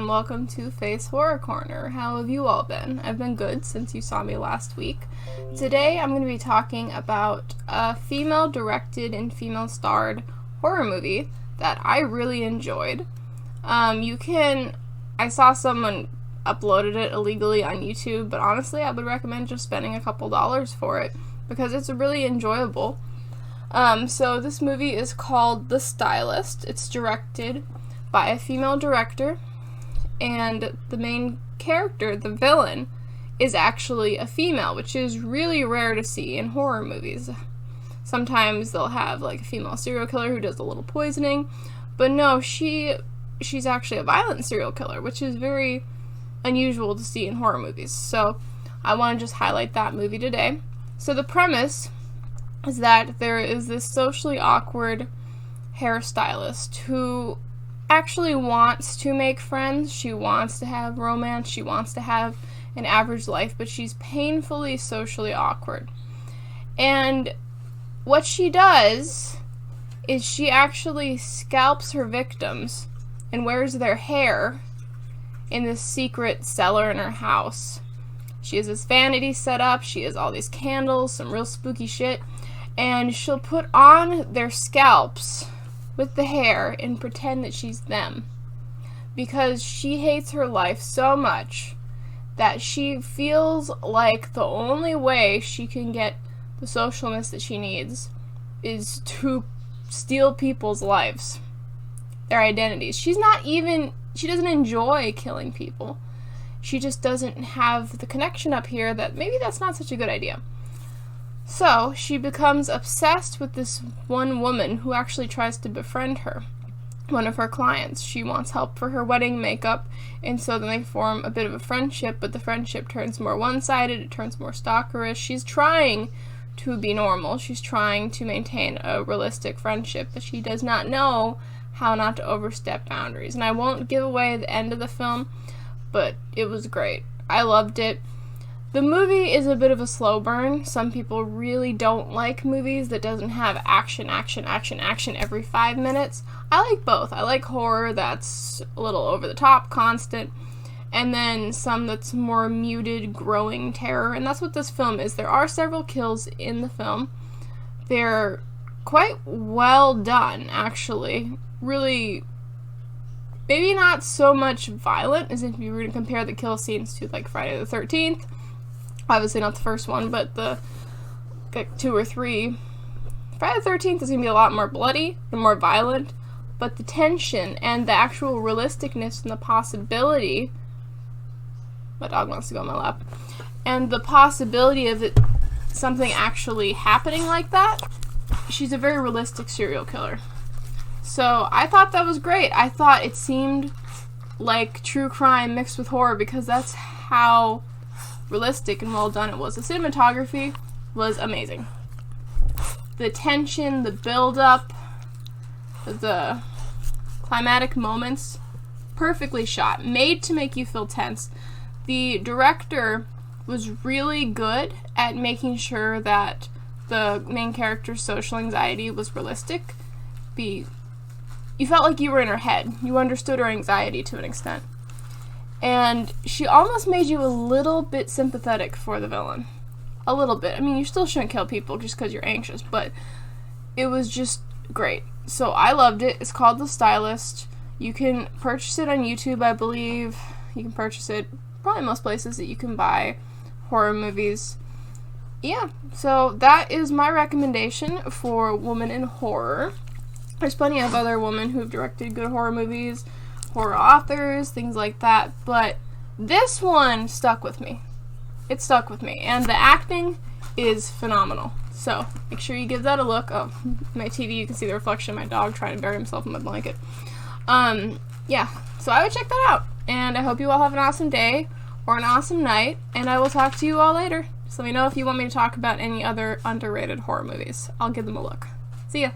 and welcome to Face Horror Corner. How have you all been? I've been good since you saw me last week. Today I'm going to be talking about a female-directed and female-starred horror movie that I really enjoyed. I saw someone uploaded it illegally on YouTube, but honestly I would recommend just spending a couple dollars for it because it's really enjoyable. So this movie is called The Stylist. It's directed by a female director, and the main character, the villain, is actually a female, which is really rare to see in horror movies. Sometimes they'll have like a female serial killer who does a little poisoning, but no, she's actually a violent serial killer, which is very unusual to see in horror movies. So I want to just highlight that movie today. So the premise is that there is this socially awkward hairstylist who actually wants to make friends. She wants to have romance. She wants to have an average life, but she's painfully socially awkward. And what she does is she actually scalps her victims and wears their hair in this secret cellar in her house. She has this vanity set up. She has all these candles, some real spooky shit, and she'll put on their scalps with the hair and pretend that she's them, because she hates her life so much that she feels like the only way she can get the socialness that she needs is to steal people's lives, their identities. She doesn't enjoy killing people. She just doesn't have the connection up here that maybe that's not such a good idea. So she becomes obsessed with this one woman who actually tries to befriend her, one of her clients. She wants help for her wedding makeup, and so then they form a bit of a friendship, but the friendship turns more one-sided, it turns more stalkerish. She's trying to be normal, she's trying to maintain a realistic friendship, but she does not know how not to overstep boundaries. And I won't give away the end of the film, but it was great. I loved it. The movie is a bit of a slow burn. Some people really don't like movies that doesn't have action every 5 minutes. I like both. I like horror that's a little over the top, constant, and then some that's more muted, growing terror, and that's what this film is. There are several kills in the film. They're quite well done, actually. Really, maybe not so much violent as if you were to compare the kill scenes to like Friday the 13th. Obviously not the first one, but the 2 or 3. Friday the 13th is going to be a lot more bloody and more violent, but the tension and the actual realisticness and the possibility, my dog wants to go on my lap, and the possibility of it, something actually happening like that, she's a very realistic serial killer. So I thought that was great. I thought it seemed like true crime mixed with horror because that's how realistic and well done it was. The cinematography was amazing. The tension, the build-up, the climatic moments, perfectly shot, made to make you feel tense. The director was really good at making sure that the main character's social anxiety was realistic. You felt like you were in her head. You understood her anxiety to an extent. And she almost made you a little bit sympathetic for the villain. A little bit. I mean, you still shouldn't kill people just because you're anxious, but it was just great. So I loved it. It's called The Stylist. You can purchase it on YouTube, I believe. You can purchase it probably most places that you can buy horror movies. Yeah, so that is my recommendation for Woman in Horror. There's plenty of other women who've directed good horror movies, horror authors, things like that, but this one stuck with me. It stuck with me, and the acting is phenomenal. So make sure you give that a look. Oh, my TV, you can see the reflection of my dog trying to bury himself in my blanket. Yeah, so I would check that out, and I hope you all have an awesome day or an awesome night, and I will talk to you all later. So let me know if you want me to talk about any other underrated horror movies. I'll give them a look. See ya.